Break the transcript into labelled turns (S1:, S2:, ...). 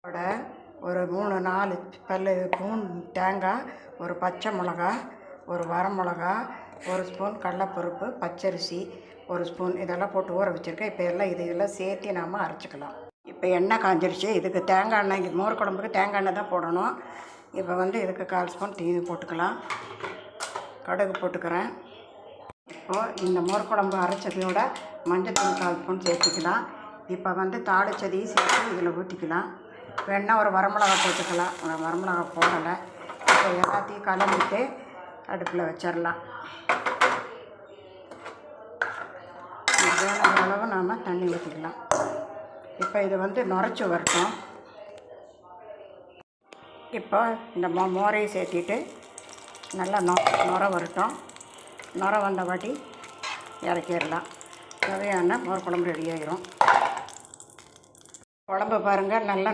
S1: இதோட ஒரு 3 4 பல் ஸ்பூன் தேங்காய், ஒரு பச்சை மிளகா, ஒரு வரமிளகா, ஒரு ஸ்பூன் கடலைப்பருப்பு, பச்சரிசி, ஒரு ஸ்பூன் இதெல்லாம் போட்டு ஊற வச்சுருக்கேன். இப்போ இதையெல்லாம் சேர்த்து நாம் அரைச்சிக்கலாம். இப்போ எண்ணெய் காஞ்சிருச்சு. இதுக்கு தேங்காய் எண்ணெய், மோர் குழம்புக்கு தேங்காய் எண்ணெய் தான் போடணும். இப்போ இதுக்கு 1/4 ஸ்பூன் தீனி போட்டுக்கலாம். கடுகு போட்டுக்கிறேன். இப்போது இந்த மோர் குழம்பு அரைச்சதையோட மஞ்சத்தூள் 1/4 ஸ்பூன் சேர்த்துக்கலாம். இப்போ தாளிச்சதையும் சேர்த்து இதில் ஊற்றிக்கலாம். வேணால் ஒரு வரமிளகா போட்டுக்கலாம். வரமிளகா போடலை. இப்போ எல்லாத்தையும் கலந்துட்டு அடுப்பில் வச்சிடலாம். வேணுங்கிற அளவு நாம் தண்ணி ஊற்றிக்கலாம். இப்போ இது நுரைச்சி வரட்டும். இப்போ இந்த மோரையும் சேர்த்திட்டு நல்லா நுர வரட்டும். நுர வந்த வாட்டி இறக்கிடலாம். தேவையான மோர் குழம்பு ரெடி ஆகிரும். குழம்பு பாருங்கள், நல்லா